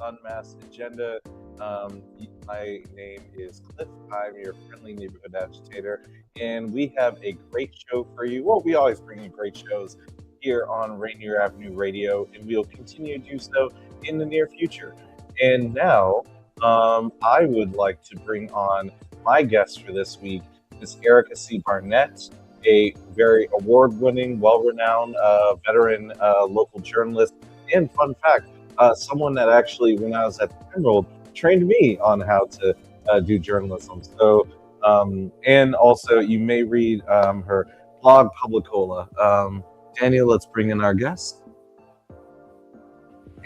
Unmasked Agenda. My name is Cliff. I'm your friendly neighborhood agitator, and we have a great show for you. Well, we always bring you great shows here on Rainier Avenue Radio, and we'll continue to do so in the near future. And now, I would like to bring on my guest for this week, Miss Erica C. Barnett, a very award-winning, well-renowned veteran local journalist. And fun fact, someone that actually, when I was at the Emerald, trained me on how to do journalism. So, and also you may read her blog, Publicola. Daniel, let's bring in our guest.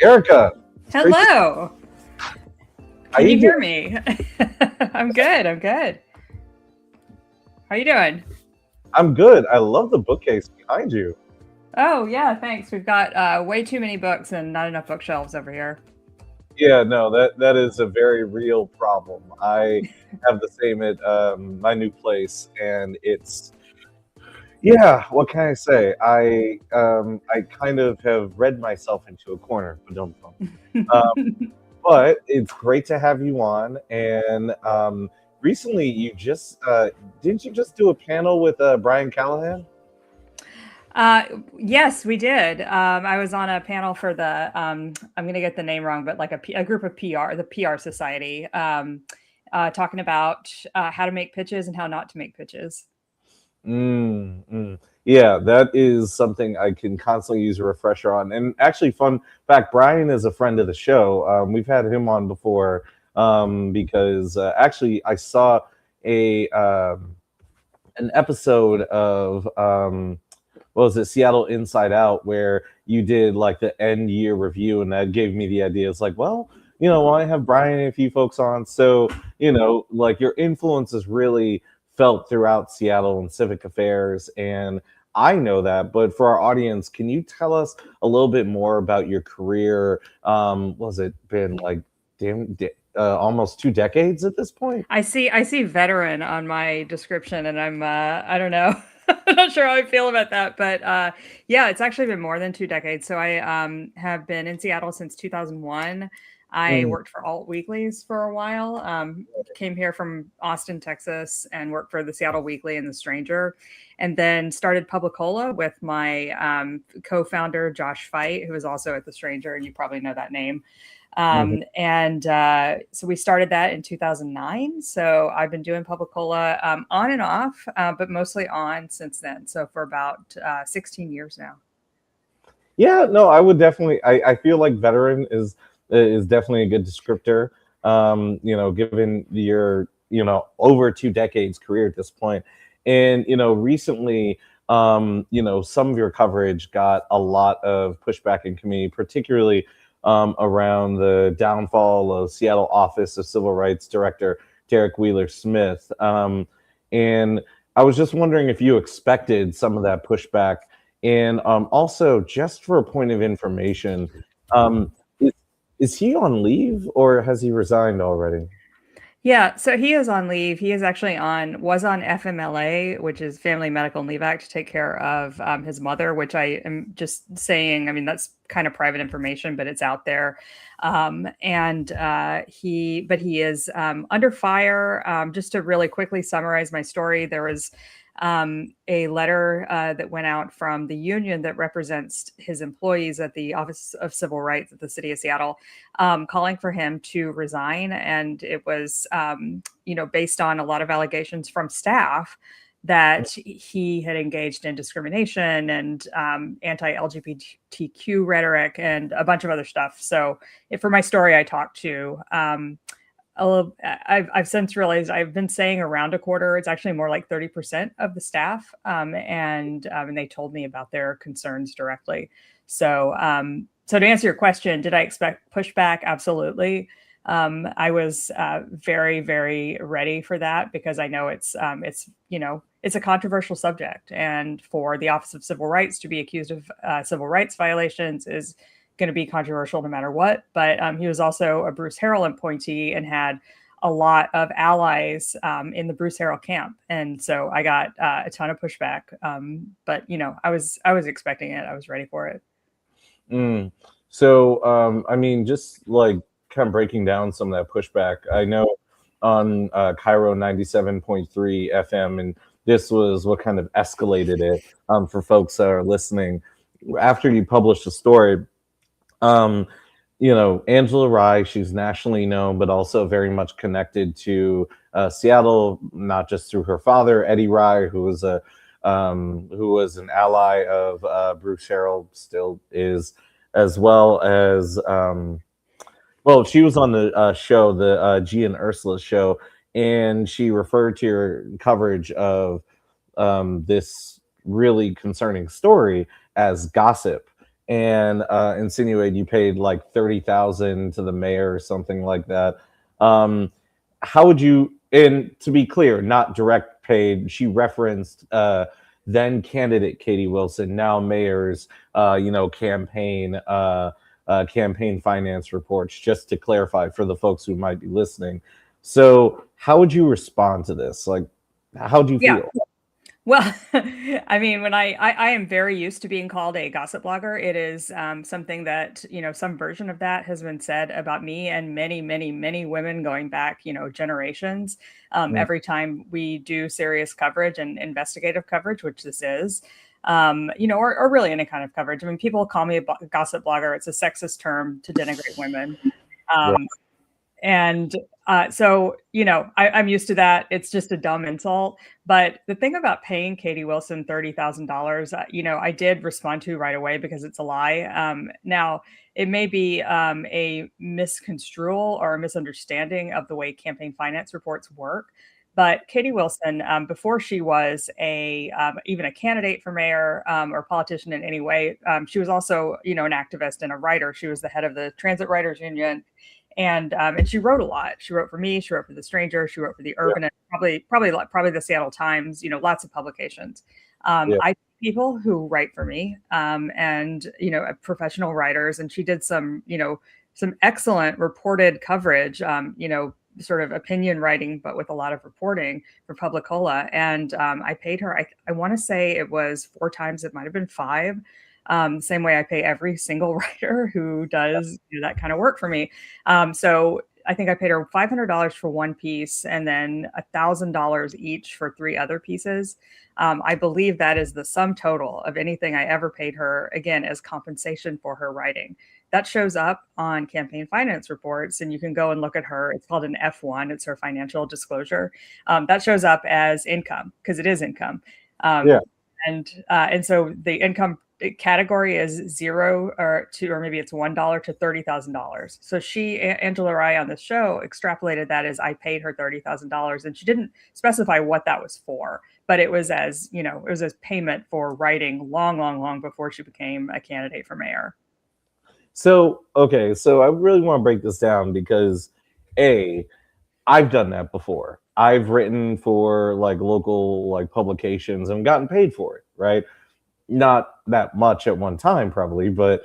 Erica. Hello. Can you hear me? I'm good. How you doing? I'm good. I love the bookcase behind you. Oh, yeah, thanks. We've got way too many books and not enough bookshelves over here. Yeah, no, that is a very real problem. I have the same at my new place, and it's, yeah, what can I say? I kind of have read myself into a corner, but don't. But it's great to have you on, and recently you just didn't you just do a panel with Brian Callahan? Yes, we did. I was on a panel for the, I'm going to get the name wrong, but like a group of PR, the PR Society, talking about how to make pitches and how not to make pitches. Yeah, that is something I can constantly use a refresher on. And actually, fun fact, Brian is a friend of the show. We've had him on before because actually I saw an episode of what was it, Seattle Inside Out, where you did like the end year review, and that gave me the idea. It's like, well, I have Brian and a few folks on, so like your influence is really felt throughout Seattle and civic affairs, and I know that. But for our audience, can you tell us a little bit more about your career? Was it been like almost 2 decades at this point? I see veteran on my description, and I'm I don't know. I'm not sure how I feel about that, but yeah, it's actually been more than 2 decades. So I have been in Seattle since 2001. I worked for alt weeklies for a while. Came here from Austin, Texas, and worked for the Seattle Weekly and the Stranger, and then started Publicola with my co-founder Josh Fite, who is also at the Stranger, and you probably know that name. And so we started that in 2009. So I've been doing Publicola on and off, but mostly on since then. So for about 16 years now. Yeah, no, I would definitely. I feel like veteran is definitely a good descriptor. Given your over 2 decades career at this point, and recently, some of your coverage got a lot of pushback in community, particularly around the downfall of Seattle Office of Civil Rights Director Derek Wheeler Smith. And I was just wondering if you expected some of that pushback. And also, just for a point of information, is he on leave or has he resigned already? Yeah, so he is on leave. He is actually was on FMLA, which is Family Medical Leave Act, to take care of his mother, which I am just saying, I mean, that's kind of private information, but it's out there. He is under fire. Just to really quickly summarize my story, there was a letter that went out from the union that represents his employees at the Office of Civil Rights at the City of Seattle, calling for him to resign. And it was, based on a lot of allegations from staff that he had engaged in discrimination and anti-LGBTQ rhetoric and a bunch of other stuff. So for my story, I talked to I've since realized I've been saying around a quarter. It's actually more like 30% of the staff, and they told me about their concerns directly. So, to answer your question, did I expect pushback? Absolutely. I was very, very ready for that because I know it's a controversial subject, and for the Office of Civil Rights to be accused of civil rights violations is going to be controversial no matter what. But he was also a Bruce Harrell appointee and had a lot of allies in the Bruce Harrell camp, and so I got a ton of pushback. But I was expecting it. I was ready for it. So I mean, just like kind of breaking down some of that pushback. I know on Cairo 97.3 FM, and this was what kind of escalated it for folks that are listening. After you published the story, Angela Rye, she's nationally known, but also very much connected to Seattle, not just through her father, Eddie Rye, who was an ally of Bruce Sherrill, still is, as well as she was on the show, the G and Ursula show, and she referred to your coverage of this really concerning story as gossip, and insinuated you paid like $30,000 to the mayor or something like that. How would you? And to be clear, not direct paid. She referenced then candidate Katie Wilson, now mayor's campaign finance reports. Just to clarify for the folks who might be listening. So, how would you respond to this? Like, how do you feel? Well, I mean, when I am very used to being called a gossip blogger. It is something that, some version of that has been said about me and many, many, many women going back, generations. Every time we do serious coverage and investigative coverage, which this is, or really any kind of coverage. I mean, people call me a gossip blogger. It's a sexist term to denigrate women. And so, I'm used to that. It's just a dumb insult. But the thing about paying Katie Wilson $30,000, I did respond to right away because it's a lie. Now, it may be a misconstrual or a misunderstanding of the way campaign finance reports work. But Katie Wilson, before she was even a candidate for mayor or politician in any way, she was also, an activist and a writer. She was the head of the Transit Writers Union. And she wrote a lot. She wrote for me. She wrote for The Stranger. She wrote for the Urban, and probably the Seattle Times. Lots of publications. I people who write for me, and professional writers. And she did some excellent reported coverage. Sort of opinion writing, but with a lot of reporting for Publicola. And I paid her. I want to say it was 4 times. It might have been 5. The same way I pay every single writer who does that kind of work for me. So I think I paid her $500 for one piece and then $1,000 each for 3 other pieces. I believe that is the sum total of anything I ever paid her, again, as compensation for her writing. That shows up on campaign finance reports, and you can go and look at her. It's called an F1. It's her financial disclosure. That shows up as income because it is income. And so the income category is 0 or maybe it's $1 to $30,000. So Angela Rye on the show extrapolated that as I paid her $30,000, and she didn't specify what that was for, but it was as payment for writing long before she became a candidate for mayor. So I really want to break this down because I've done that before. I've written for like local publications and gotten paid for it, right? Not that much at one time, probably, but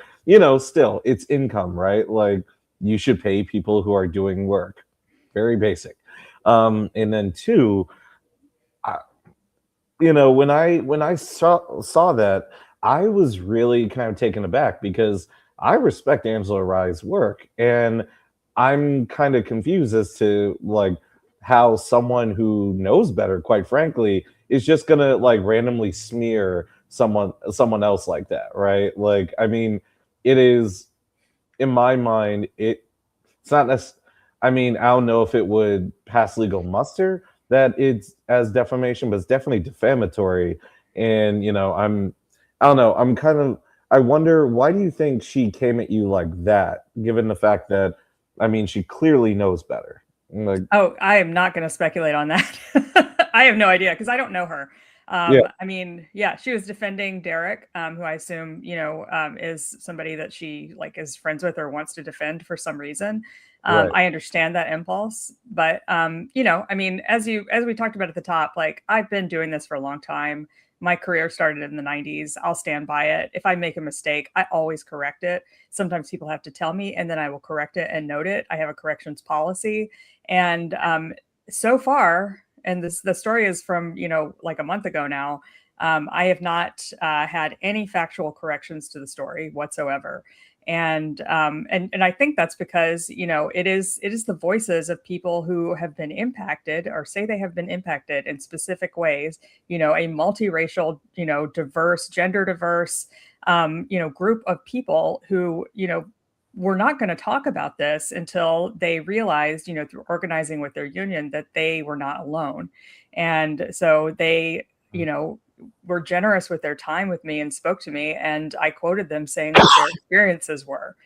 still, it's income, right? Like, you should pay people who are doing work. Very basic. And then 2, when I saw that, I was really kind of taken aback because I respect Angela Rye's work, and I'm kind of confused as to how someone who knows better, quite frankly, is just gonna randomly smear someone else like that, right? Like, I mean, it is, in my mind, it's not necessarily, I mean, I don't know if it would pass legal muster that it's as defamation, but it's definitely defamatory. And I don't know, I wonder, why do you think she came at you like that, given the fact that, I mean, she clearly knows better? I am not going to speculate on that. I have no idea because I don't know her. I mean, she was defending Derek, who I assume, is somebody that she is friends with or wants to defend for some reason. I understand that impulse, but I mean, as we talked about at the top, I've been doing this for a long time. My career started in the 90s. I'll stand by it. If I make a mistake, I always correct it. Sometimes people have to tell me, and then I will correct it and note it. I have a corrections policy. And so far, and the story is from, a month ago now, I have not had any factual corrections to the story whatsoever. And I think that's because, it is the voices of people who have been impacted or say they have been impacted in specific ways, a multiracial, diverse, gender diverse, group of people who, were not going to talk about this until they realized, through organizing with their union, that they were not alone. And so they, were generous with their time with me and spoke to me, and I quoted them saying what their experiences were.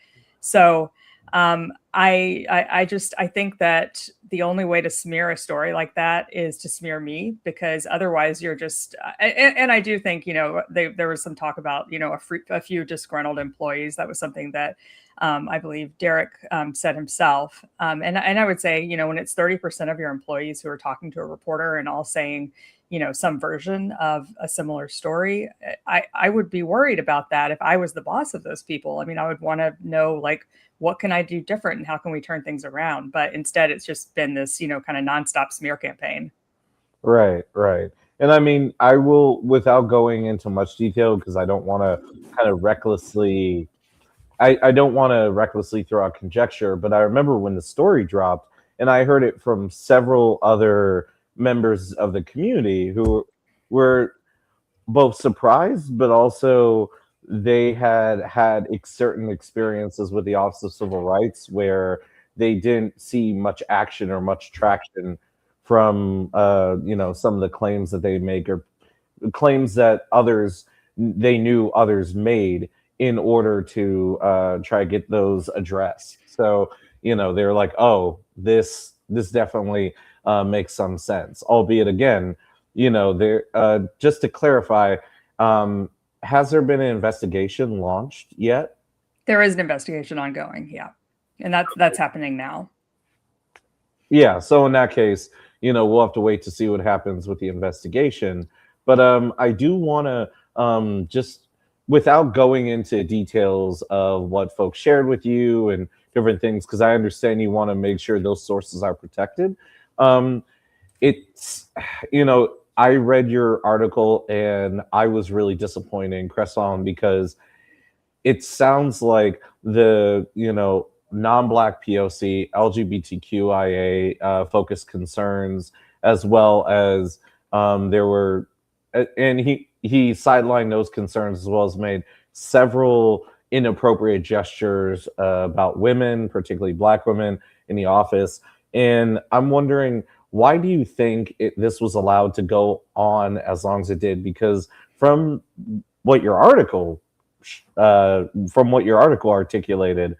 So I think that the only way to smear a story like that is to smear me, because otherwise you're just and I do think, there was some talk about, a few disgruntled employees. That was something that I believe Derek said himself. And I would say, when it's 30% of your employees who are talking to a reporter and all saying, some version of a similar story, I would be worried about that if I was the boss of those people. I mean, I would want to know, like, what can I do different and how can we turn things around? But instead, it's just been this, kind of nonstop smear campaign. Right, right. And I mean, I will, without going into much detail, because I don't want to kind of recklessly, I don't want to recklessly throw out conjecture, but I remember when the story dropped, and I heard it from several other members of the community who were both surprised, but also they had certain experiences with the Office of Civil Rights where they didn't see much action or much traction from some of the claims that they make, or claims that they knew others made in order to try to get those addressed. So they're like, oh, this definitely makes some sense, albeit again, there just to clarify, has there been an investigation launched yet? There is an investigation ongoing, yeah, and that's happening now. Yeah, so in that case, we'll have to wait to see what happens with the investigation. But I do want to just, without going into details of what folks shared with you and different things, because I understand you want to make sure those sources are protected. It's, I read your article and I was really disappointed in Cresson, because it sounds like the, non-Black POC, LGBTQIA focused concerns, as well as there were, and he sidelined those concerns, as well as made several inappropriate gestures about women, particularly Black women in the office. And I'm wondering, why do you think this was allowed to go on as long as it did? Because from what your article articulated,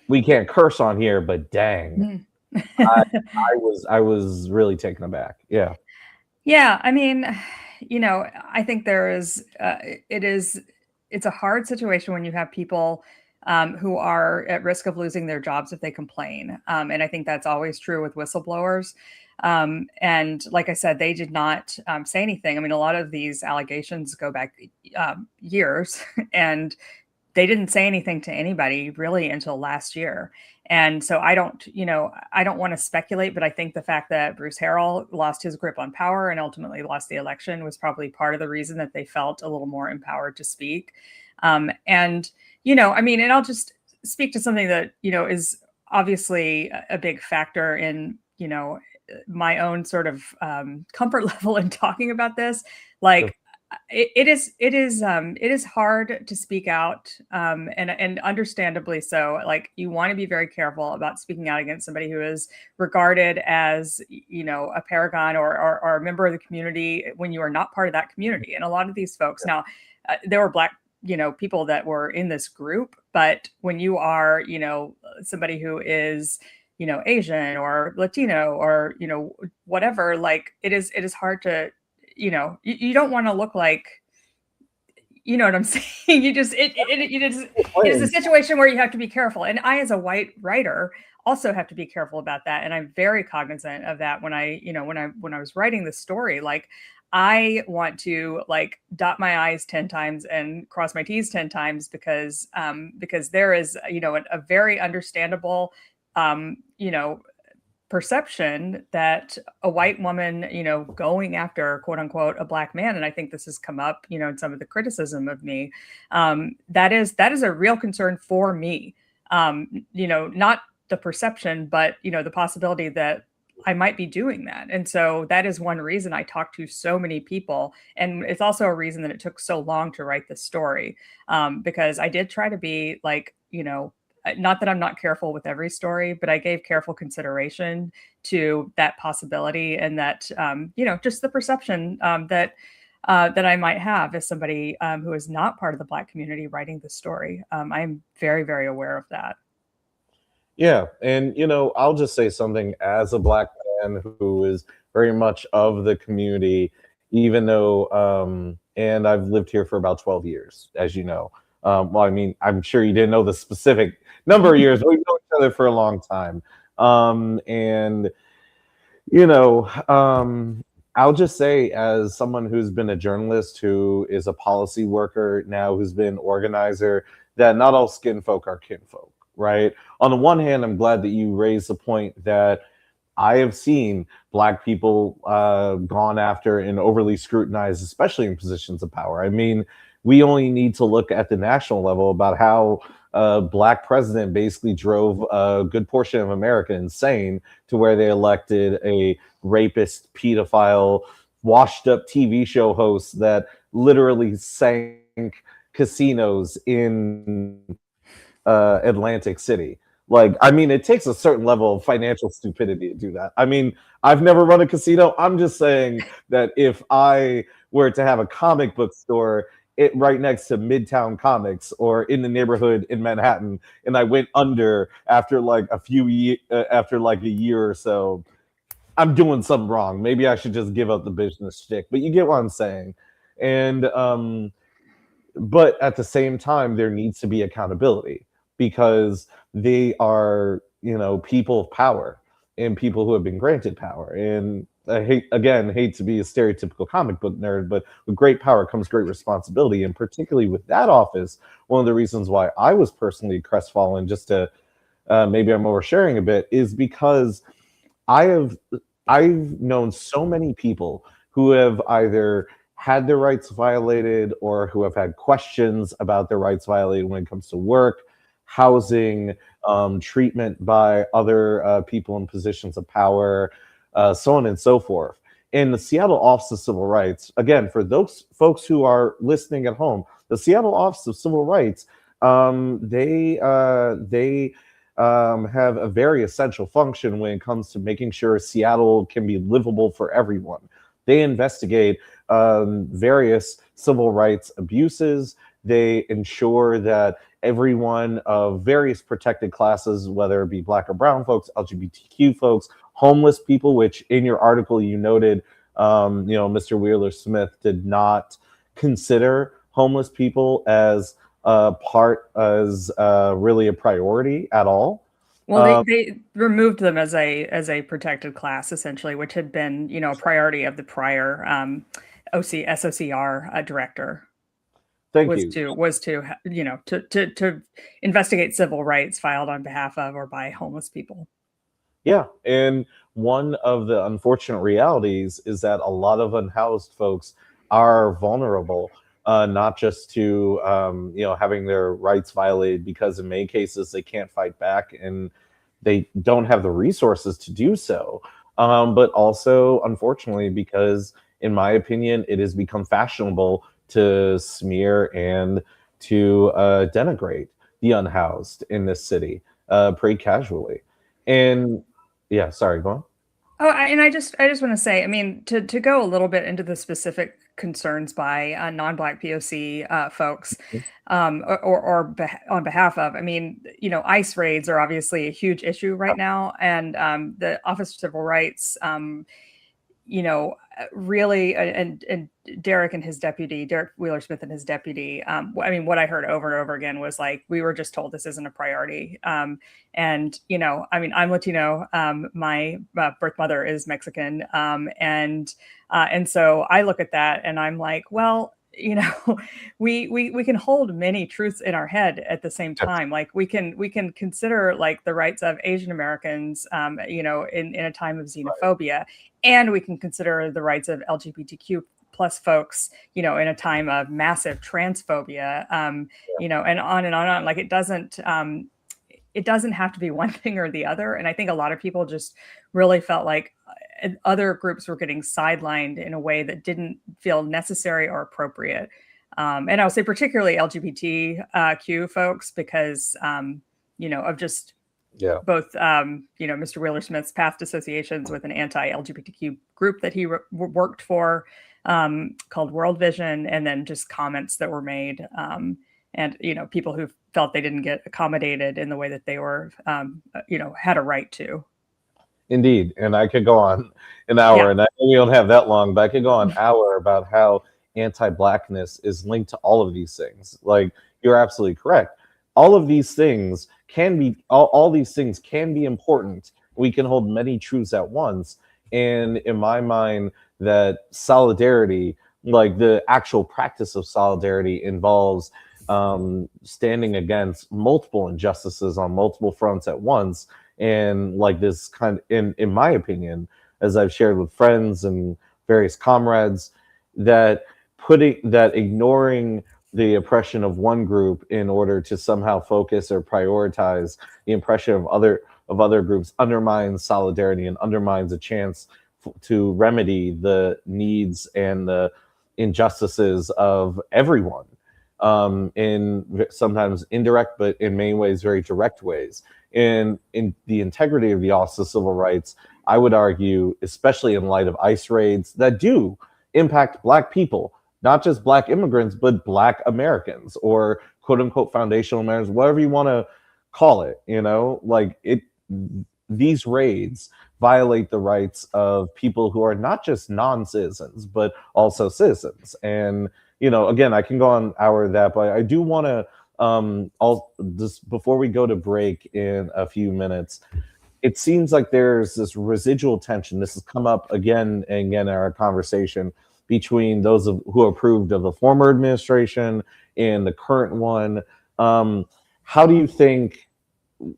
we can't curse on here, but dang, I was really taken aback. Yeah. Yeah, I mean, I think it's a hard situation when you have people who are at risk of losing their jobs if they complain. And I think that's always true with whistleblowers. And like I said, they did not say anything. I mean, a lot of these allegations go back years, and they didn't say anything to anybody really until last year. And so I don't want to speculate, but I think the fact that Bruce Harrell lost his grip on power and ultimately lost the election was probably part of the reason that they felt a little more empowered to speak. And I'll just speak to something that, is obviously a big factor in, my own sort of comfort level in talking about this. Like, it is hard to speak out, and understandably so. Like, you want to be very careful about speaking out against somebody who is regarded as, a paragon or a member of the community when you are not part of that community. And a lot of these folks now, there were Black, people that were in this group, but when you are, somebody who is, Asian or Latino or, whatever, like it is hard to, you don't want to look like, you know what I'm saying? It is a situation where you have to be careful. And I, as a white writer, also have to be careful about that. And I'm very cognizant of that when I was writing the story. Like, I want to dot my I's 10 times and cross my T's 10 times because there is, a very understandable, perception that a white woman, going after quote unquote a black man, and I think this has come up, in some of the criticism of me, that is a real concern for me. Not the perception, but the possibility that I might be doing that. And so that is one reason I talked to so many people. And it's also a reason that it took so long to write this story, because I did try to be like, not that I'm not careful with every story, but I gave careful consideration to that possibility and that, just the perception that I might have as somebody who is not part of the Black community writing the story. I'm very, very aware of that. Yeah. And, I'll just say something as a Black man who is very much of the community, even though, and I've lived here for about 12 years, as you know. Well, I mean, I'm sure you didn't know the specific number of years, but we've known each other for a long time. And, I'll just say, as someone who's been a journalist, who is a policy worker now, who's been organizer, that not all skin folk are kinfolk, right? On the one hand, I'm glad that you raised the point that I have seen Black people gone after and overly scrutinized, especially in positions of power. I mean, we only need to look at the national level about how a Black president basically drove a good portion of America insane, to where they elected a rapist, pedophile, washed up TV show host that literally sank casinos in Atlantic City. Like, I mean, it takes a certain level of financial stupidity to do that. I mean, I've never run a casino. I'm just saying that if I were to have a comic book store right next to Midtown Comics or in the neighborhood in Manhattan, and I went under after like a year or so, I'm doing something wrong. Maybe I should just give up the business shtick. But you get what I'm saying. And but at the same time, there needs to be accountability, because they are, people of power and people who have been granted power. And I hate to be a stereotypical comic book nerd, but with great power comes great responsibility. And particularly with that office, one of the reasons why I was personally crestfallen, just to maybe I'm oversharing a bit, is because I've known so many people who have either had their rights violated or who have had questions about their rights violated when it comes to work, housing, treatment by other people in positions of power, so on and so forth. In the Seattle Office of Civil Rights, again, for those folks who are listening at home, the Seattle Office of Civil Rights, they have a very essential function when it comes to making sure Seattle can be livable for everyone. They investigate various civil rights abuses. They ensure that everyone of various protected classes, whether it be Black or brown folks, LGBTQ folks, homeless people, which in your article you noted, Mr. Wheeler Smith did not consider homeless people as really a priority at all. Well, they removed them as a protected class, essentially, which had been, a priority of the prior SOCR director. Was to investigate civil rights filed on behalf of or by homeless people. Yeah, and one of the unfortunate realities is that a lot of unhoused folks are vulnerable, not just to having their rights violated, because in many cases they can't fight back and they don't have the resources to do so, but also, unfortunately, because in my opinion, it has become fashionable to smear and to denigrate the unhoused in this city pretty casually. And yeah, sorry, go on. Oh, I just want to say, I mean, to go a little bit into the specific concerns by non-Black POC folks, or on behalf of, I mean, ICE raids are obviously a huge issue right now, and the Office of Civil Rights, really, and Derek Wheeler Smith and his deputy, I mean, what I heard over and over again was like, we were just told this isn't a priority. And, I mean, I'm Latino, my birth mother is Mexican. And so I look at that and I'm like, well, we can hold many truths in our head at the same time. Like we can consider like the rights of Asian Americans, in a time of xenophobia, and we can consider the rights of LGBTQ plus folks, in a time of massive transphobia, and on and on and on. Like it doesn't have to be one thing or the other. And I think a lot of people just really felt like other groups were getting sidelined in a way that didn't feel necessary or appropriate. And I would say particularly LGBTQ folks, because, of just both, Mr. Wheeler Smith's past associations with an anti-LGBTQ group that he worked for, called World Vision, and then just comments that were made, and people who felt they didn't get accommodated in the way that they were, had a right to. Indeed, and I could go on an hour, and I know we don't have that long, but I could go on an hour about how anti-Blackness is linked to all of these things. Like, you're absolutely correct. All of these things can be, all these things can be important. We can hold many truths at once. And in my mind, that solidarity, like the actual practice of solidarity, involves standing against multiple injustices on multiple fronts at once. And like this kind of, in my opinion, as I've shared with friends and various comrades, that ignoring the oppression of one group in order to somehow focus or prioritize the oppression of other groups undermines solidarity and undermines a chance to remedy the needs and the injustices of everyone, in sometimes indirect, but in many ways very direct ways. And in the integrity of the Office of Civil Rights, I would argue, especially in light of ICE raids that do impact Black people, not just Black immigrants, but Black Americans, or quote unquote foundational Americans, whatever you want to call it, these raids violate the rights of people who are not just non-citizens, but also citizens. And, again, I can go on an hour of that, but I do want to, just before we go to break in a few minutes, it seems like there's this residual tension. This has come up again and again in our conversation between those who approved of the former administration and the current one. How do you think,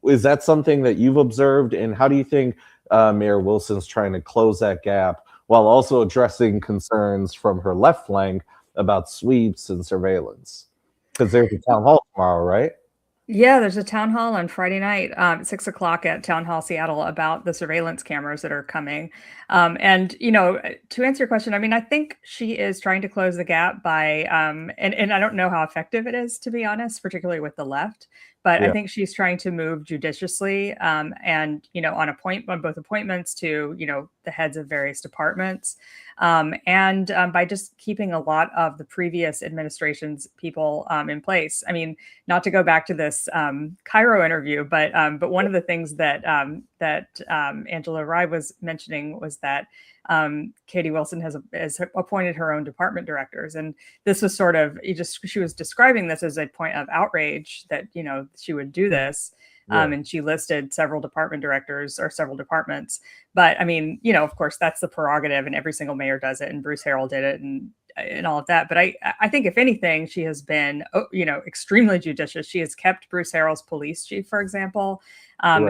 is that something that you've observed? And how do you think Mayor Wilson's trying to close that gap while also addressing concerns from her left flank about sweeps and surveillance? Because there's a town hall tomorrow, right? Yeah, there's a town hall on Friday night, at 6:00 at Town Hall Seattle, about the surveillance cameras that are coming. And, to answer your question, I mean, I think she is trying to close the gap by, and I don't know how effective it is, to be honest, particularly with the left, but I think she's trying to move judiciously, and, on both appointments to, the heads of various departments, and by just keeping a lot of the previous administration's people in place. I mean, not to go back to this Cairo interview, but one of the things that Angela Rye was mentioning was that Katie Wilson has appointed her own department directors, and this was sort of she was describing this as a point of outrage that she would do this. And she listed several department directors or several departments. But I mean, of course, that's the prerogative, and every single mayor does it, and Bruce Harrell did it, and all of that. But I think if anything, she has been, extremely judicious. She has kept Bruce Harrell's police chief, for example.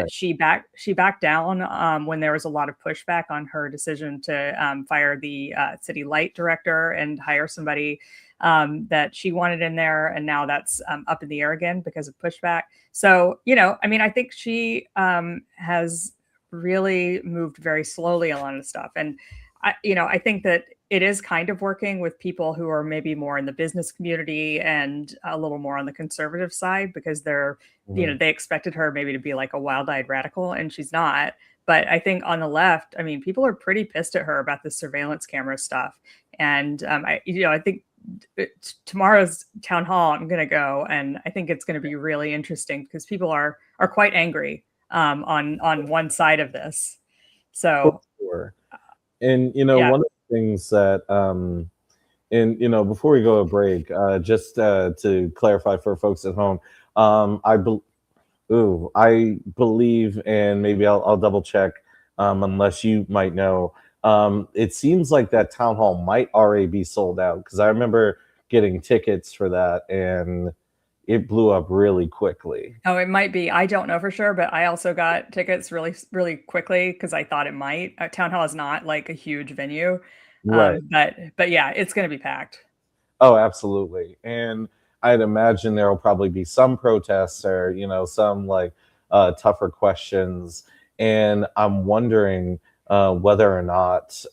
She backed down when there was a lot of pushback on her decision to fire the city light director and hire somebody that she wanted in there. And now that's up in the air again because of pushback. So, I mean, I think she has really moved very slowly a lot of stuff. And, I think that it is kind of working with people who are maybe more in the business community and a little more on the conservative side, because they're, they expected her maybe to be like a wild-eyed radical, and she's not. But I think on the left, I mean, people are pretty pissed at her about the surveillance camera stuff. And I think tomorrow's town hall, I'm going to go, and I think it's going to be really interesting because people are quite angry on one side of this. So, sure. And one of the things that, before we go to break, just to clarify for folks at home, I believe, and maybe I'll double check, unless you might know. It seems like that town hall might already be sold out, because I remember getting tickets for that, and it blew up really quickly. Oh, it might be. I don't know for sure, but I also got tickets really, really quickly because I thought it might. Town Hall is not like a huge venue, Right. but yeah, it's going to be packed. Oh, absolutely. And I'd imagine there will probably be some protests or, some like tougher questions. And I'm wondering whether or not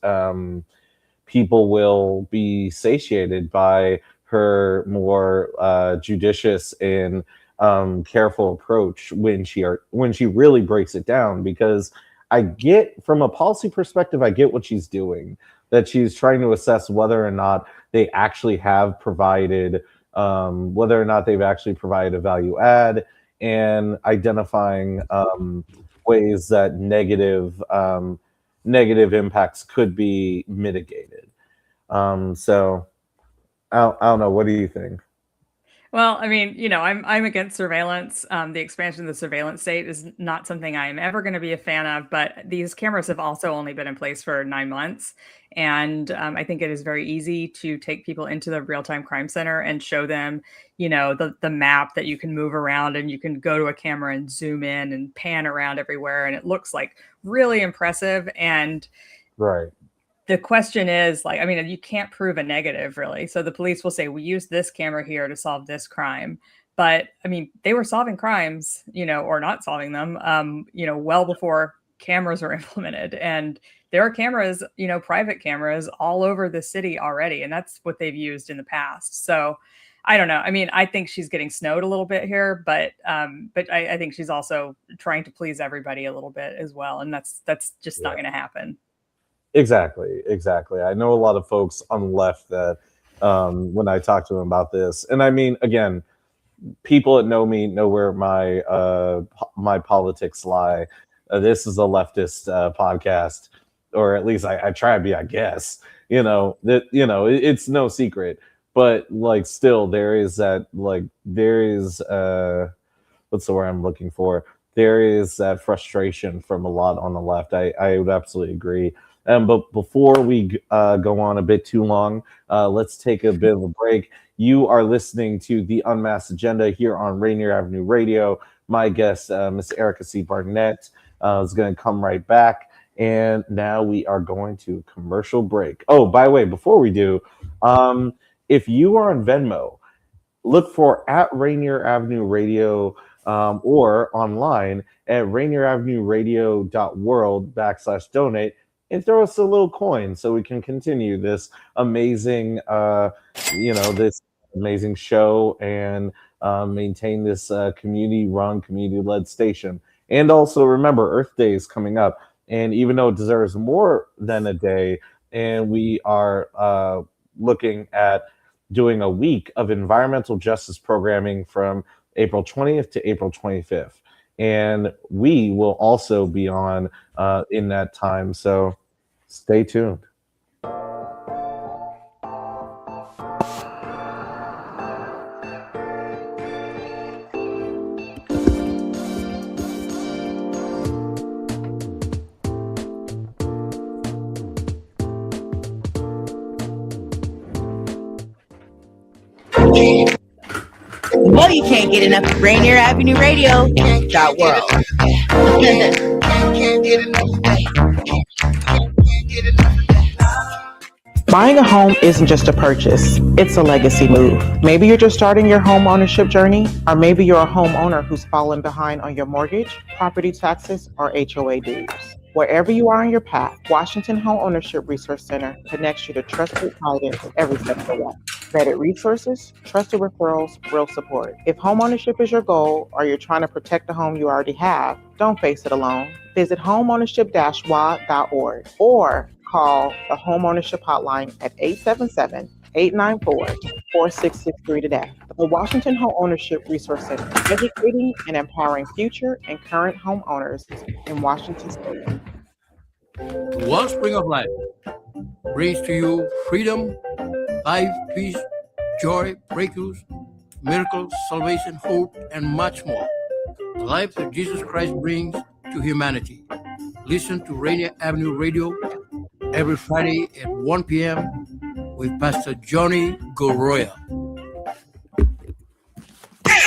people will be satiated by her more judicious and careful approach when she really breaks it down. Because I get, from a policy perspective, I get what she's doing, that she's trying to assess whether or not they actually have provided, whether or not they've actually provided a value add, and identifying ways that negative impacts could be mitigated. So I don't know. What do you think? Well, I mean, I'm against surveillance. The expansion of the surveillance state is not something I'm ever going to be a fan of, but these cameras have also only been in place for 9 months. And I think it is very easy to take people into the real-time crime center and show them, the map that you can move around, and you can go to a camera and zoom in and pan around everywhere. And it looks like really impressive. And right. The question is, like, I mean, you can't prove a negative, really. So the police will say, we use this camera here to solve this crime. But I mean, they were solving crimes, or not solving them, well before cameras were implemented. And there are cameras, private cameras all over the city already. And that's what they've used in the past. So I don't know. I mean, I think she's getting snowed a little bit here, but I think she's also trying to please everybody a little bit as well. And that's just not going to happen. Exactly. I know a lot of folks on the left that when I talk to them about this, and I mean, again, people that know me know where my politics lie. This is a leftist podcast, or at least I try to be, I guess. It's no secret, but like, still, there is that, like, there is what's the word I'm looking for? There is that frustration from a lot on the left. I would absolutely agree. But before we go on a bit too long, let's take a bit of a break. You are listening to the Unmasked Agenda here on Rainier Avenue Radio. My guest, Miss Erica C. Barnett, is going to come right back. And now we are going to a commercial break. Oh, by the way, before we do, if you are on Venmo, look for at Rainier Avenue Radio or online at rainieravenueradio.world/donate. And throw us a little coin so we can continue this amazing, this amazing show and maintain this community-run, community-led station. And also remember, Earth Day is coming up. And even though it deserves more than a day, and we are looking at doing a week of environmental justice programming from April 20th to April 25th. And we will also be on in that time. So stay tuned. Well, you can't get enough of Rainier Avenue Radio. .world. Buying a home isn't just a purchase, it's a legacy move. Maybe you're just starting your home ownership journey, or maybe you're a homeowner who's fallen behind on your mortgage, property taxes, or HOA dues. Wherever you are on your path, Washington Home Ownership Resource Center connects you to trusted guidance every step of the way. Vetted resources, trusted referrals, real support. If home ownership is your goal, or you're trying to protect the home you already have, don't face it alone. Visit homeownership-wa.org or call the Home Ownership Hotline at 877-894-4663 today. The Washington Home Ownership Resource Center, educating and empowering future and current homeowners in Washington State. The Wellspring of Life brings to you freedom, life, peace, joy, breakthroughs, miracles, salvation, hope, and much more. The life that Jesus Christ brings to humanity. Listen to Rainier Avenue Radio every Friday at 1 p.m. with Pastor Johnny Goroya. Hey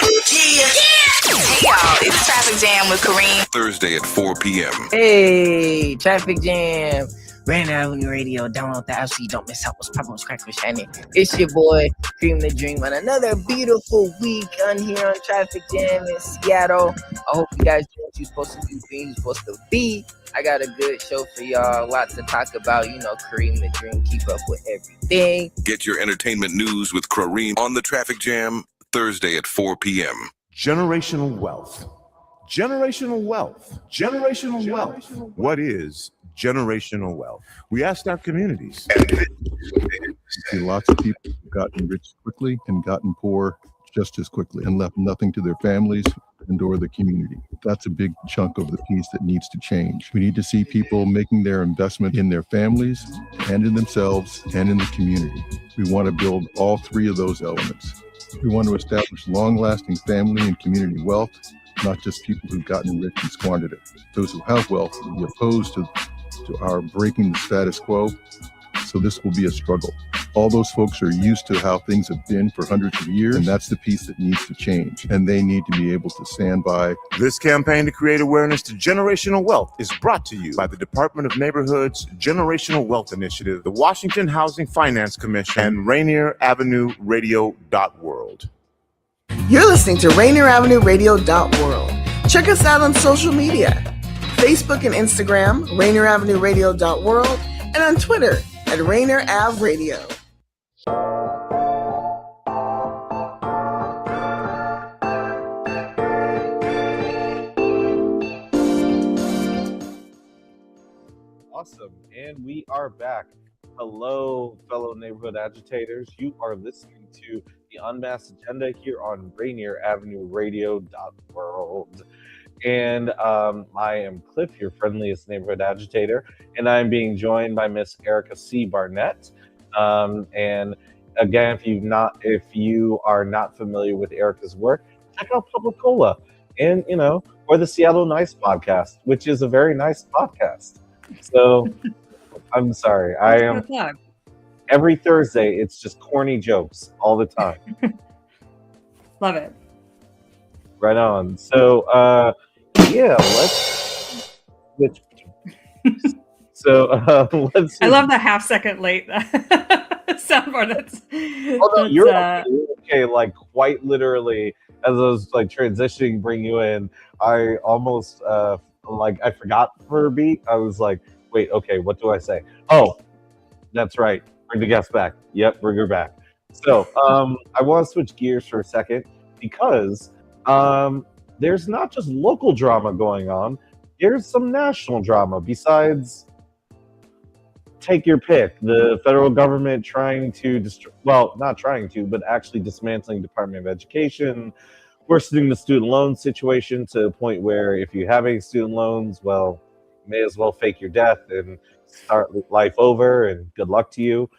y'all, it's Traffic Jam with Kareem. Thursday at 4 p.m. Hey, Traffic Jam. Rainier Avenue Radio. Download the app so you don't miss out what's popping with Crack with Shiny. It's your boy, Cream the Dream, on another beautiful week on here on Traffic Jam in Seattle. I hope you guys do what you're supposed to do, being you're supposed to be. I got a good show for y'all. A lot to talk about. You know, Kareem the Dream, keep up with everything. Get your entertainment news with Kareem on the Traffic Jam, Thursday at 4 p.m. Generational wealth. Generational wealth. Generational wealth. What is generational wealth? We asked our communities. See lots of people who've gotten rich quickly and gotten poor just as quickly and left nothing to their families and or the community. That's a big chunk of the piece that needs to change. We need to see people making their investment in their families and in themselves and in the community. We want to build all three of those elements. We want to establish long-lasting family and community wealth, not just people who've gotten rich and squandered it. Those who have wealth will be opposed to our breaking the status quo, so this will be a struggle. All those folks are used to how things have been for hundreds of years, and that's the piece that needs to change, and they need to be able to stand by. This campaign to create awareness to generational wealth is brought to you by the Department of Neighborhood's Generational Wealth Initiative, the Washington Housing Finance Commission, and Rainier Avenue Radio.world. You're listening to Rainier Avenue Radio.world. Check us out on social media. Facebook and Instagram, Rainier Avenue Radio.world, and on Twitter at Rainier Ave Radio. Awesome. And we are back. Hello, fellow neighborhood agitators. You are listening to the Unmasked Agenda here on Rainier Avenue Radio.world. And I am Cliff, your friendliest neighborhood agitator, and I'm being joined by Miss Erica C. Barnett. And again, if you are not familiar with Erica's work, check out Publicola and or the Seattle Nice podcast, which is a very nice podcast. So I'm sorry, I am every Thursday. It's just corny jokes all the time. Love it. Right on. So, let's switch. Let's. I love the half-second late soundboard. Although you're okay, like quite literally, as I was like transitioning, bring you in, I almost I forgot for a beat. I was like, wait, okay, what do I say? Oh, that's right. Bring the guest back. Yep, bring her back. So, I want to switch gears for a second because there's not just local drama going on. There's some national drama besides, take your pick, the federal government trying to not trying to, but actually dismantling Department of Education, worsening the student loan situation to a point where if you have any student loans, well, you may as well fake your death and start life over, and good luck to you.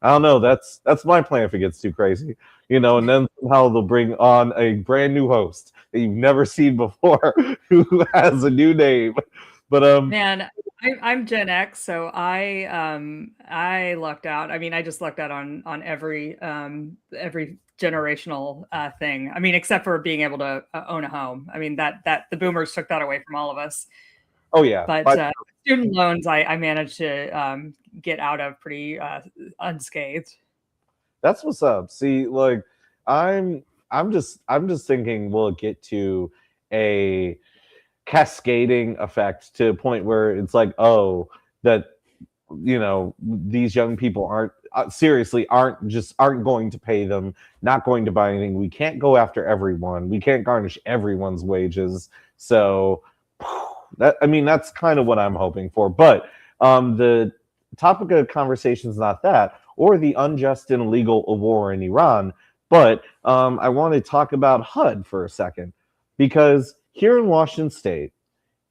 I don't know. That's my plan if it gets too crazy, and then somehow they'll bring on a brand new host that you've never seen before who has a new name. But man, I'm Gen X, so I lucked out. I mean, I just lucked out on every generational thing. I mean, except for being able to own a home. I mean, that the boomers took that away from all of us. Oh yeah, but student loans, I managed to get out of pretty unscathed. That's what's up. See, like I'm just thinking we'll get to a cascading effect to a point where it's like, oh, that these young people aren't going to pay them, not going to buy anything. We can't go after everyone. We can't garnish everyone's wages. So that's kind of what I'm hoping for. But the topic of conversation is not that, or the unjust and illegal war in Iran. But I want to talk about HUD for a second, because here in Washington State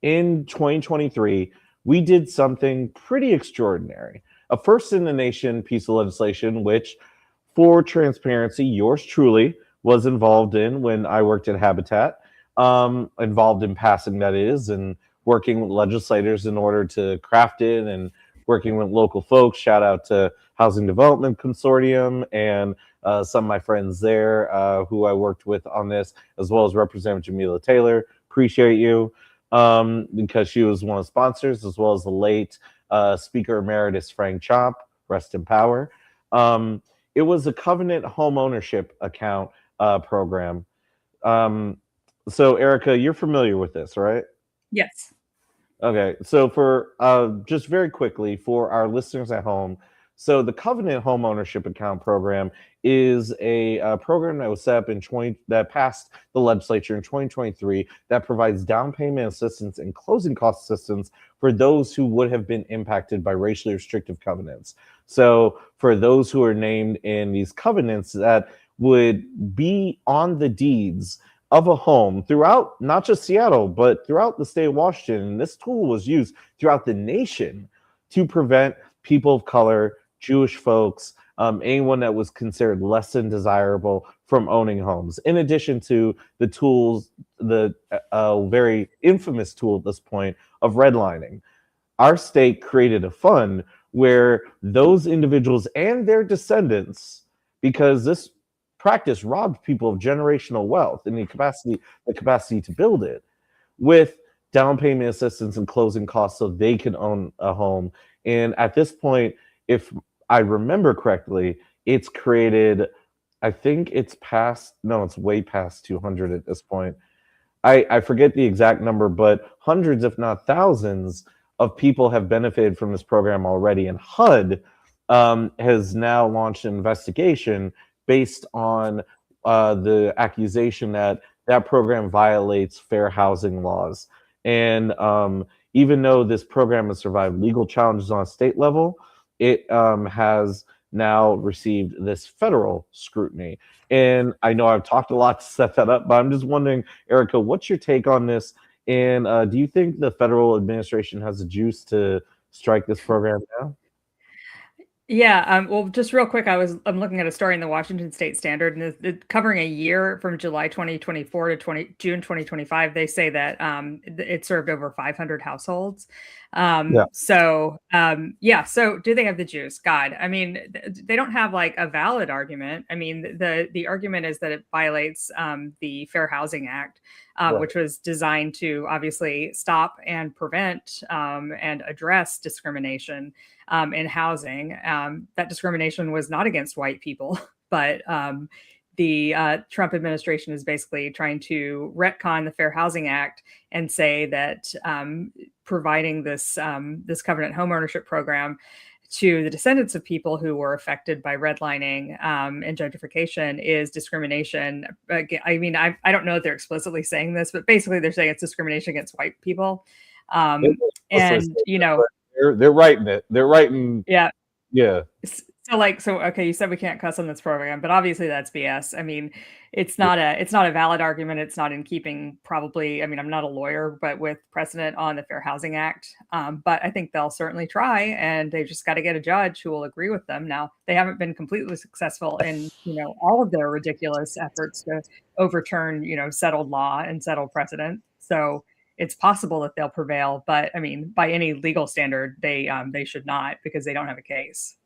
in 2023, we did something pretty extraordinary. A first in the nation piece of legislation, which, for transparency, yours truly was involved in when I worked at Habitat, involved in passing that is, and working with legislators in order to craft it and working with local folks. Shout out to Housing Development Consortium and some of my friends there who I worked with on this, as well as Representative Jamila Taylor. Appreciate you because she was one of the sponsors, as well as the late Speaker Emeritus Frank Chop, rest in power. It was a Covenant home ownership account program. So, Erica, you're familiar with this, right? Yes. Okay, so for just very quickly for our listeners at home, so the Covenant Home Ownership Account Program is a program that was set up that passed the legislature in 2023 that provides down payment assistance and closing cost assistance for those who would have been impacted by racially restrictive covenants. So for those who are named in these covenants that would be on the deeds of a home throughout not just Seattle, but throughout the state of Washington. And this tool was used throughout the nation to prevent people of color, Jewish folks, anyone that was considered less than desirable from owning homes. In addition to the tools, the very infamous tool at this point of redlining. Our state created a fund where those individuals and their descendants, because this practice robbed people of generational wealth and the capacity to build it, with down payment assistance and closing costs so they can own a home. And at this point, if I remember correctly, it's created, I think it's way past 200 at this point. I forget the exact number, but hundreds, if not thousands, of people have benefited from this program already. And HUD has now launched an investigation based on the accusation that that program violates fair housing laws. And even though this program has survived legal challenges on a state level, it has now received this federal scrutiny. And I know I've talked a lot to set that up, but I'm just wondering, Erica, what's your take on this? And do you think the federal administration has the juice to strike this program down? Yeah, well, just real quick, I'm looking at a story in the Washington State Standard, and it's covering a year from July 2024 to June 2025. They say that it served over 500 households. So do they have the juice? God, I mean, they don't have like a valid argument. I mean, the argument is that it violates the Fair Housing Act, which was designed to obviously stop and prevent and address discrimination in housing. That discrimination was not against white people, but the Trump administration is basically trying to retcon the Fair Housing Act and say that providing this covenant homeownership program to the descendants of people who were affected by redlining and gentrification is discrimination. I mean, I don't know if they're explicitly saying this, but basically they're saying it's discrimination against white people. And, you know, they're writing it. They're writing. Yeah. Yeah. So okay, you said we can't cuss on this program, but obviously that's BS. I mean, it's not a valid argument. It's not in keeping probably, I mean, I'm not a lawyer, but with precedent on the Fair Housing Act. But I think they'll certainly try, and they've just got to get a judge who will agree with them. Now, they haven't been completely successful in, all of their ridiculous efforts to overturn, settled law and settled precedent. So it's possible that they'll prevail, but I mean, by any legal standard, they should not, because they don't have a case.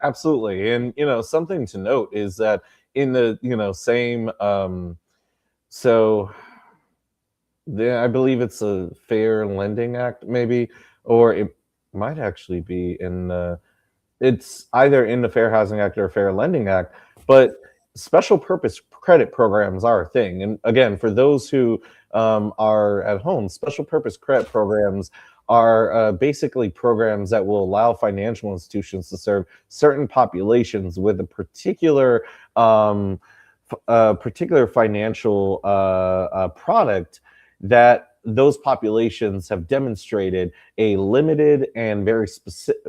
Absolutely. And, something to note is that in the, same, I believe it's a Fair Lending Act, maybe, or it might actually be it's either in the Fair Housing Act or Fair Lending Act, but special purpose credit programs are a thing. And again, for those who are at home, special purpose credit programs are basically programs that will allow financial institutions to serve certain populations with a particular financial product that those populations have demonstrated a limited and very specific,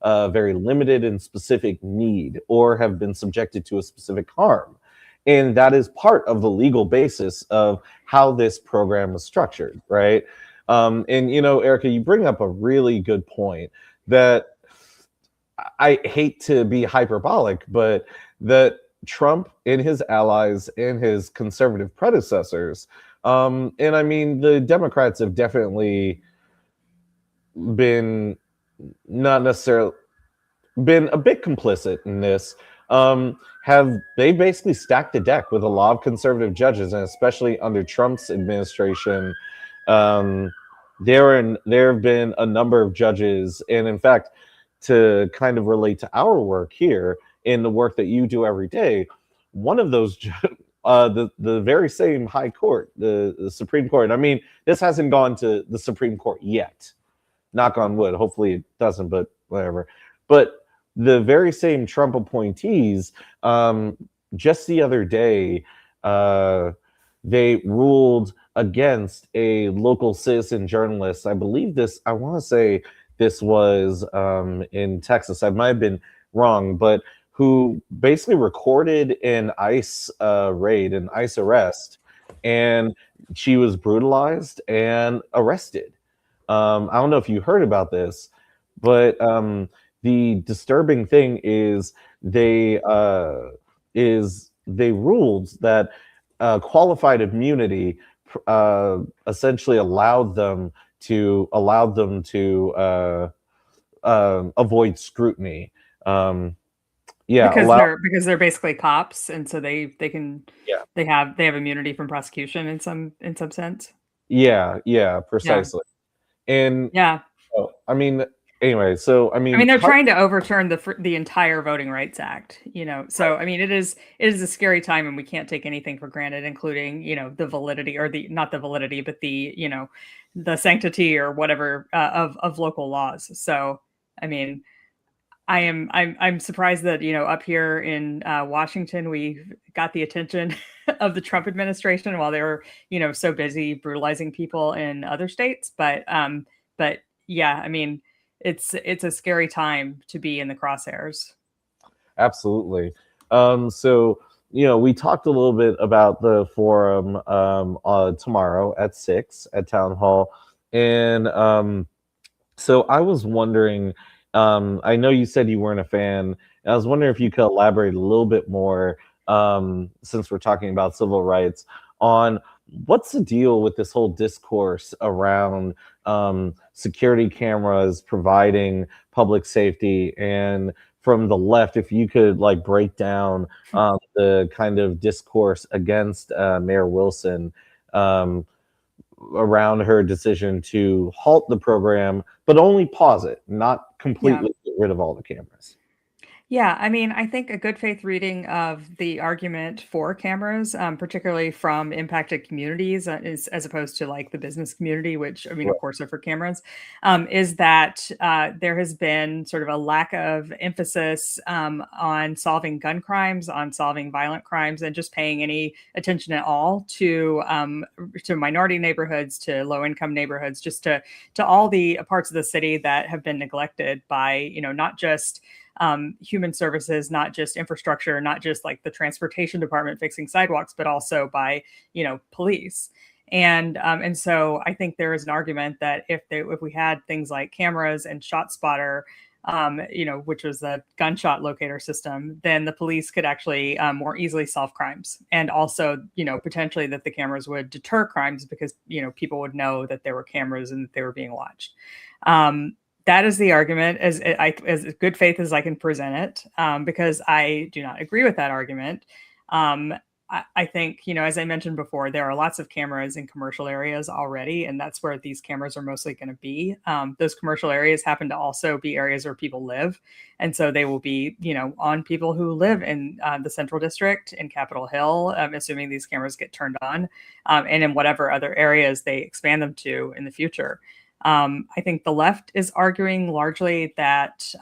very limited and specific need, or have been subjected to a specific harm. And that is part of the legal basis of how this program is structured, right? And, Erica, you bring up a really good point that I hate to be hyperbolic, but that Trump and his allies and his conservative predecessors, and I mean, the Democrats have definitely been not necessarily been a bit complicit in this. Have they basically stacked the deck with a lot of conservative judges, and especially under Trump's administration, there have been a number of judges, and in fact, to kind of relate to our work here in the work that you do every day, one of those the very same high court, the Supreme Court. I mean, this hasn't gone to the Supreme Court yet. Knock on wood. Hopefully it doesn't, but whatever. But the very same Trump appointees, just the other day, they ruled against a local citizen journalist. I believe this, I want to say this was in Texas. I might have been wrong, but who basically recorded an ICE raid, an ICE arrest, and she was brutalized and arrested. I don't know if you heard about this, but the disturbing thing is they ruled that qualified immunity essentially allowed them to avoid scrutiny. Because they're basically cops, and so they can they have immunity from prosecution in some sense. Yeah, precisely. And I mean, anyway, so I mean they're trying to overturn the entire Voting Rights Act, So I mean, it is a scary time, and we can't take anything for granted, including the validity, or not the validity, but the the sanctity or whatever of local laws. So I mean, I'm surprised that up here in Washington we got the attention of the Trump administration while they were so busy brutalizing people in other states. But yeah, I mean, it's a scary time to be in the crosshairs. Absolutely. So we talked a little bit about the forum tomorrow at 6 at Town Hall, and so I was wondering. I know you said you weren't a fan. I was wondering if you could elaborate a little bit more, since we're talking about civil rights, on what's the deal with this whole discourse around security cameras providing public safety, and from the left, if you could break down the kind of discourse against Mayor Wilson around her decision to halt the program, but only pause it, not completely get rid of all the cameras. Yeah, I mean, I think a good faith reading of the argument for cameras, particularly from impacted communities, as opposed to the business community, which I mean, of course, are for cameras, is that there has been sort of a lack of emphasis on solving gun crimes, on solving violent crimes, and just paying any attention at all to minority neighborhoods, to low income neighborhoods, just to all the parts of the city that have been neglected by not just human services, not just infrastructure, not just the transportation department fixing sidewalks, but also by police. And so I think there is an argument that if we had things like cameras and ShotSpotter, which was a gunshot locator system, then the police could actually more easily solve crimes, and also potentially that the cameras would deter crimes because people would know that there were cameras and that they were being watched. That is the argument, as good faith as I can present it, because I do not agree with that argument. I think, as I mentioned before, there are lots of cameras in commercial areas already, and that's where these cameras are mostly going to be. Those commercial areas happen to also be areas where people live, and so they will be, on people who live in the Central District, in Capitol Hill, assuming these cameras get turned on, and in whatever other areas they expand them to in the future. I think the left is arguing largely that,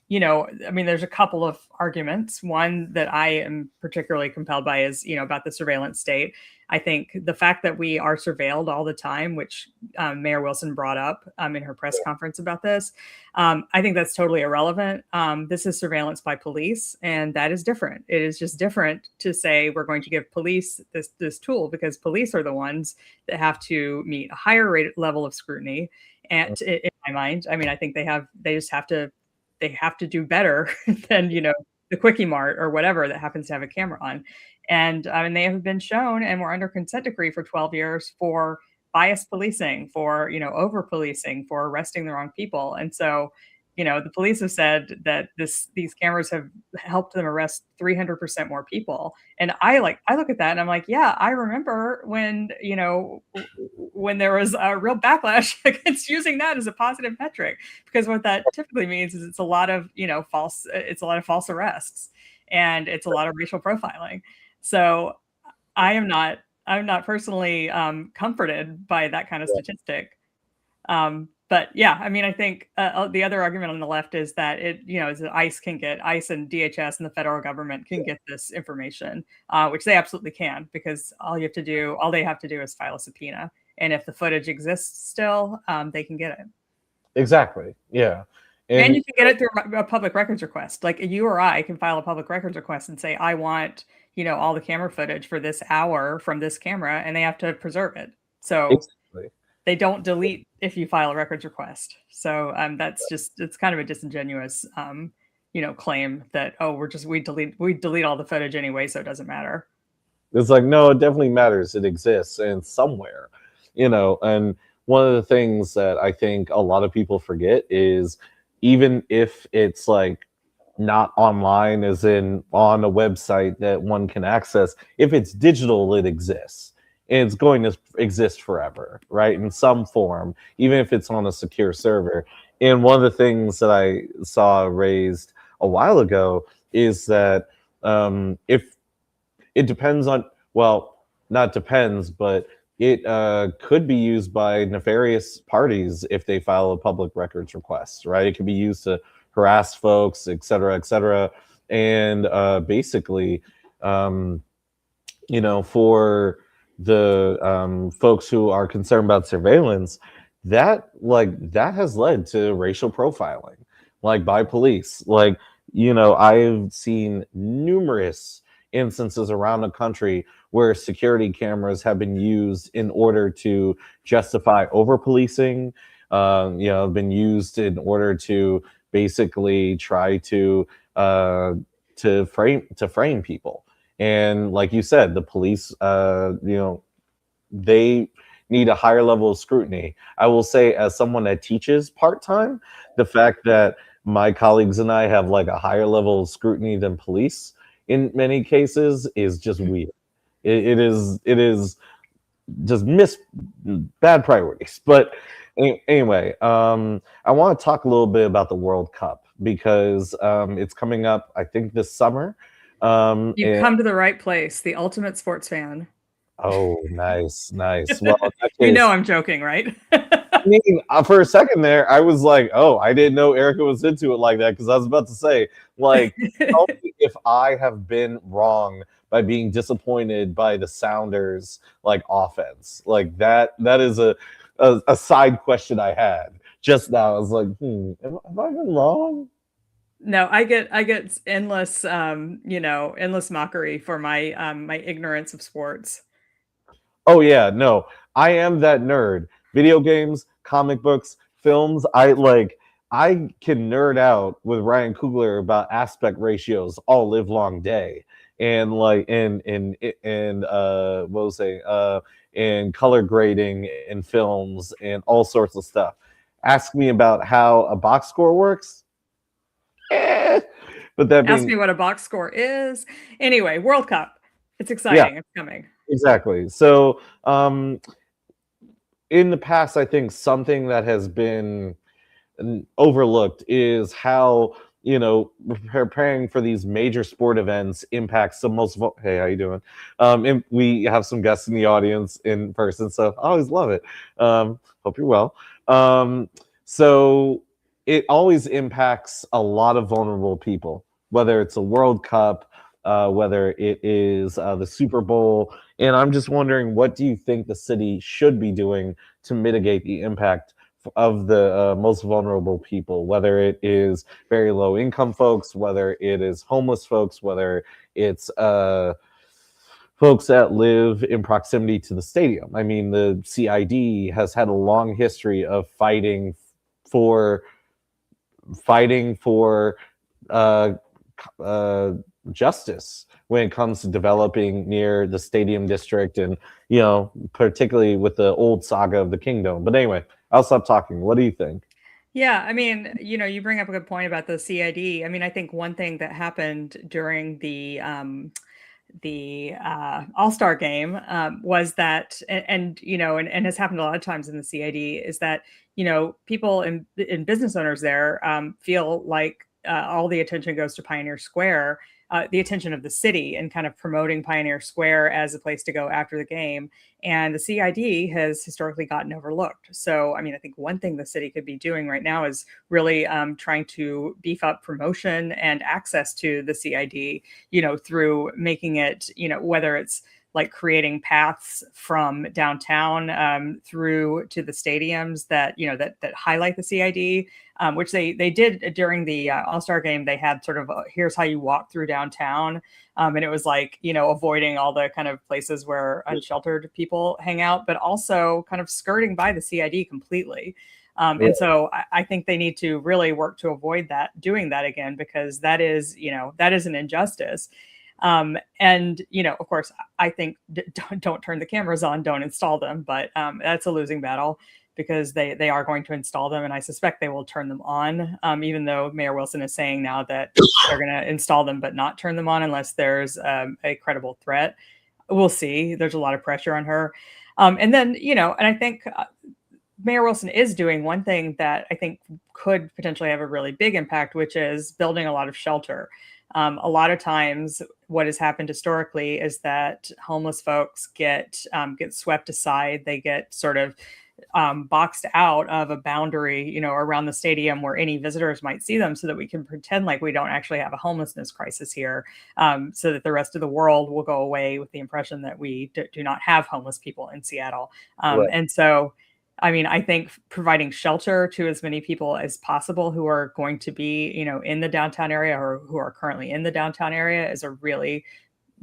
there's a couple of arguments. One that I am particularly compelled by is, about the surveillance state. I think the fact that we are surveilled all the time, which Mayor Wilson brought up in her press conference about this, I think that's totally irrelevant. This is surveillance by police, and that is different. It is just different to say we're going to give police this tool, because police are the ones that have to meet a higher level of scrutiny. And in my mind, I mean, I think they have to do better than the Quickie Mart or whatever that happens to have a camera on. And they have been shown, and we're under consent decree for 12 years for bias policing, for, over policing, for arresting the wrong people. And so, the police have said that these cameras have helped them arrest 300% more people. And I look at that and I'm like, yeah, I remember when, when there was a real backlash against using that as a positive metric, because what that typically means is it's a lot of false arrests, and it's a lot of racial profiling. So I'm not personally comforted by that kind of statistic. But yeah, I mean, I think the other argument on the left is that ICE and DHS and the federal government can get this information, which they absolutely can, because all they have to do is file a subpoena. And if the footage exists still, they can get it. Exactly. Yeah. And you can get it through a public records request. Like you or I can file a public records request and say, I want, all the camera footage for this hour from this camera, and they have to preserve it. So exactly. They don't delete if you file a records request. So it's kind of a disingenuous, claim that, we delete all the footage anyway, so it doesn't matter. It's like, no, it definitely matters. It exists, and somewhere, and one of the things that I think a lot of people forget is, even if it's like not online, as in on a website that one can access, if it's digital, it exists. And it's going to exist forever, right? In some form, even if it's on a secure server. And one of the things that I saw raised a while ago is that if it depends on, well, not depends, but it could be used by nefarious parties if they file a public records request, right? It could be used to harass folks, et cetera, et cetera. And basically, for the folks who are concerned about surveillance, that has led to racial profiling, by police. I've seen numerous instances around the country where security cameras have been used in order to justify over policing, been used in order to basically try to frame people. And like you said, the police, they need a higher level of scrutiny. I will say, as someone that teaches part-time, the fact that my colleagues and I have a higher level of scrutiny than police in many cases is just weird. It is just bad priorities. But anyway, I want to talk a little bit about the World Cup, because it's coming up, I think, this summer. You've come to the right place, the ultimate sports fan. Oh, nice. Well, I'm joking, right? I mean, for a second there, I was like, oh, I didn't know Erica was into it like that, because I was about to say, tell me if I have been wrong by being disappointed by the Sounders offense. That is a side question I had just now. I was like, have I been wrong? No, I get endless endless mockery for my my ignorance of sports. Oh yeah, no. I am that nerd. Video games, comic books, films, I can nerd out with Ryan Coogler about aspect ratios all live long day. And and color grading in films and all sorts of stuff. Ask me about how a box score works. But ask me what a box score is. Anyway, World Cup. It's exciting. Yeah, it's coming. Exactly. So in the past, I think something that has been overlooked is how preparing for these major sport events impacts the most. Hey, how you doing? And we have some guests in the audience in person, so I always love it. Hope you're well. So it always impacts a lot of vulnerable people, whether it's a World Cup, whether it is the Super Bowl. And I'm just wondering, what do you think the city should be doing to mitigate the impact of the most vulnerable people, whether it is very low income folks, whether it is homeless folks, whether it's folks that live in proximity to the stadium? I mean, the CID has had a long history of fighting for justice when it comes to developing near the stadium district and, particularly with the old saga of the Kingdom. But anyway, I'll stop talking. What do you think? Yeah, I mean, you bring up a good point about the CID. I mean, I think one thing that happened during the All-Star game was that, and has happened a lot of times in the CID, is that people and business owners there feel like all the attention goes to Pioneer Square, the attention of the city, and kind of promoting Pioneer Square as a place to go after the game. And the CID has historically gotten overlooked. So, I mean, I think one thing the city could be doing right now is really trying to beef up promotion and access to the CID, through making it, whether it's like creating paths from downtown through to the stadiums that highlight the CID, which they did during the All-Star game. They had sort of here's how you walk through downtown, and it was like avoiding all the kind of places where unsheltered people hang out, but also kind of skirting by the CID completely. And so I think they need to really work to avoid doing that again, because that is an injustice. And, of course, I think don't turn the cameras on, don't install them. But that's a losing battle, because they are going to install them. And I suspect they will turn them on, even though Mayor Wilson is saying now that they're going to install them but not turn them on unless there's a credible threat. We'll see. There's a lot of pressure on her. And then, and I think Mayor Wilson is doing one thing that I think could potentially have a really big impact, which is building a lot of shelter. A lot of times what has happened historically is that homeless folks get swept aside. They get sort of boxed out of a boundary, around the stadium where any visitors might see them, so that we can pretend like we don't actually have a homelessness crisis here, so that the rest of the world will go away with the impression that we do not have homeless people in Seattle. Right. And so, I mean, I think providing shelter to as many people as possible who are going to be, in the downtown area or who are currently in the downtown area is a really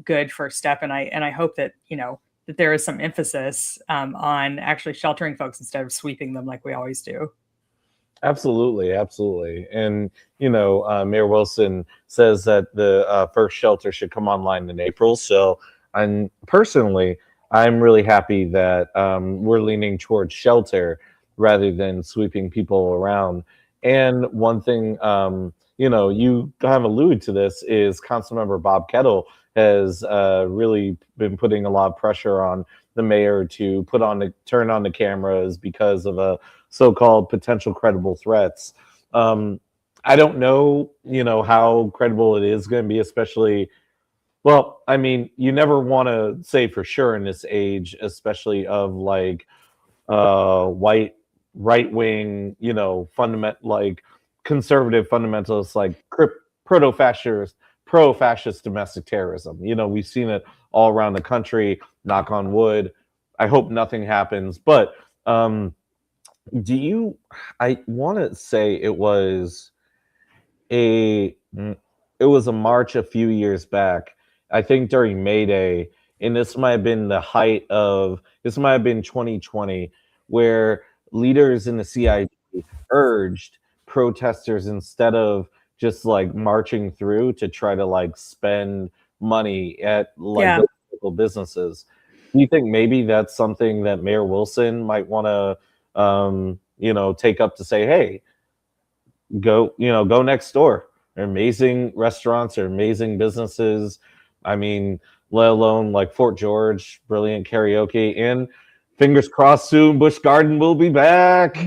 good first step. And I hope that, that there is some emphasis on actually sheltering folks instead of sweeping them like we always do. Absolutely. Absolutely. And, Mayor Wilson says that the first shelter should come online in April. So I'm really happy that we're leaning towards shelter rather than sweeping people around. And one thing, you kind of alluded to this, is Councilmember Bob Kettle has really been putting a lot of pressure on the mayor to turn on the cameras because of a so-called potential credible threats. I don't know, how credible it is going to be, especially. Well, I mean, you never want to say for sure in this age, especially of like white right-wing, conservative fundamentalists, like pro-fascist domestic terrorism. We've seen it all around the country. Knock on wood. I hope nothing happens. But I want to say it was a march a few years back, I think during May Day, and this might have been 2020, where leaders in the CID urged protesters, instead of just like marching through, to try to like spend money at local businesses. Do you think maybe that's something that Mayor Wilson might want to, take up, to say, hey, go next door? They're amazing restaurants, or amazing businesses. I mean, let alone like Fort George, brilliant karaoke, and fingers crossed soon Busch Garden will be back.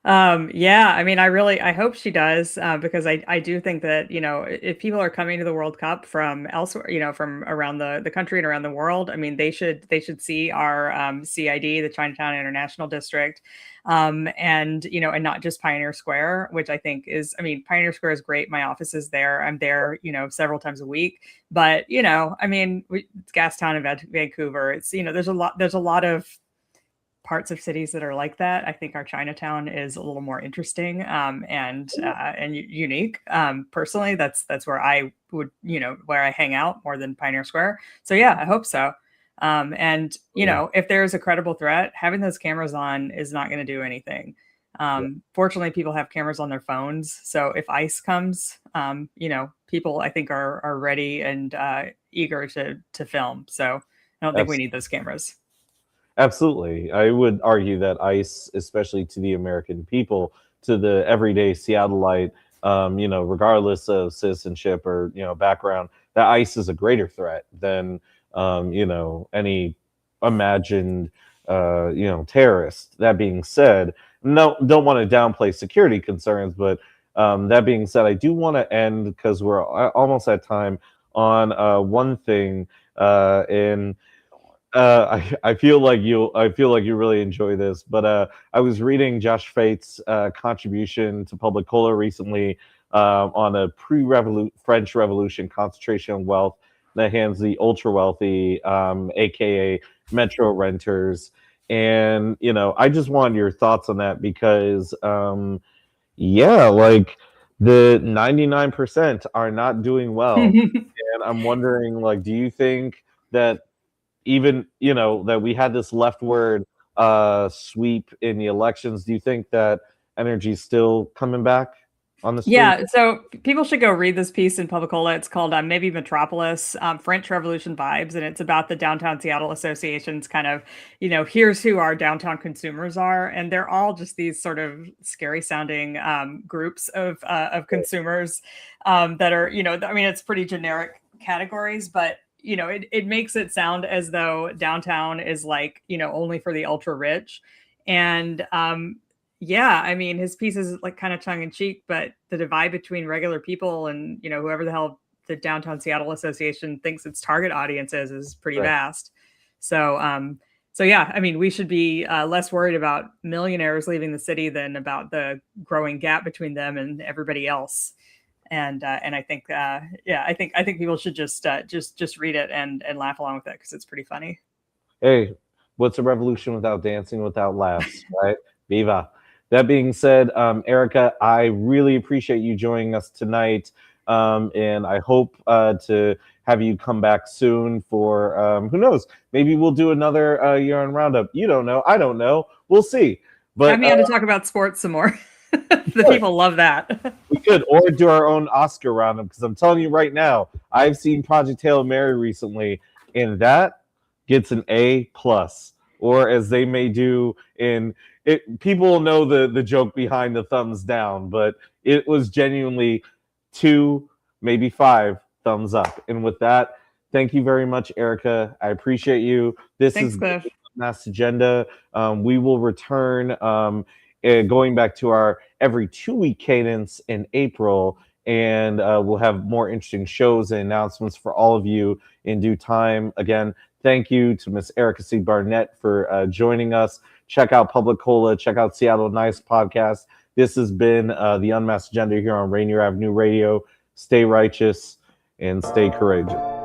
Yeah, I mean, I hope she does, because I do think that, if people are coming to the World Cup from elsewhere, from around the country and around the world, I mean, they should see our CID, the Chinatown International District, and not just Pioneer Square, which I think is, I mean, Pioneer Square is great. My office is there. I'm there, several times a week. But I mean, it's Gastown in Vancouver. It's there's a lot of parts of cities that are like that. I think our Chinatown is a little more interesting and unique. Personally, that's where I would, where I hang out more than Pioneer Square. So yeah, I hope so. And if there's a credible threat, having those cameras on is not going to do anything. Fortunately, people have cameras on their phones. So if ICE comes, people I think are ready and eager to film. So I don't think we need those cameras. Absolutely. I would argue that ICE, especially to the American people, to the everyday Seattleite, regardless of citizenship or, background, that ICE is a greater threat than, any imagined, terrorist. That being said, no, don't want to downplay security concerns, but that being said, I do want to end, because we're almost at time, on one thing, and I feel like you really enjoy this, but I was reading Josh Fate's contribution to Publicola recently on a French Revolution concentration of wealth that hands the ultra wealthy, aka metro renters, and I just wanted your thoughts on that, because like the 99% are not doing well, and I'm wondering, like, do you think that even that we had this leftward sweep in the elections, do you think that energy is still coming back on the street? Yeah, so people should go read this piece in Publicola. It's called Maybe Metropolis, French Revolution Vibes, and it's about the Downtown Seattle Association's kind of, here's who our downtown consumers are, and they're all just these sort of scary sounding groups of consumers that are, it's pretty generic categories, but it makes it sound as though downtown is like, only for the ultra rich. And his piece is like kind of tongue in cheek, but the divide between regular people and, whoever the hell the Downtown Seattle Association thinks its target audience is pretty vast. So, we should be less worried about millionaires leaving the city than about the growing gap between them and everybody else. And I think, I think people should just read it and laugh along with it, because it's pretty funny. Hey, what's a revolution without dancing, without laughs, right? Viva. That being said, Erica, I really appreciate you joining us tonight, and I hope to have you come back soon for who knows? Maybe we'll do another year-end roundup. You don't know, I don't know. We'll see. But have me on to talk about sports some more. The people love that. We could, or do our own Oscar roundup, because I'm telling you right now, I've seen Project Hail Mary recently, and that gets an A+, or as they may do in it. People know the joke behind the thumbs down, but it was genuinely 2, maybe 5 thumbs up. And with that, thank you very much, Erica. I appreciate you. Thanks, Cliff. Unmasked Agenda. We will return. Going back to our every 2-week cadence in April, and we'll have more interesting shows and announcements for all of you in due time. Again, thank you to Miss Erica C. Barnett for joining us. Check out Publicola, check out Seattle Nice Podcast. This has been the Unmasked Agenda here on Rainier Avenue Radio. Stay righteous and stay courageous.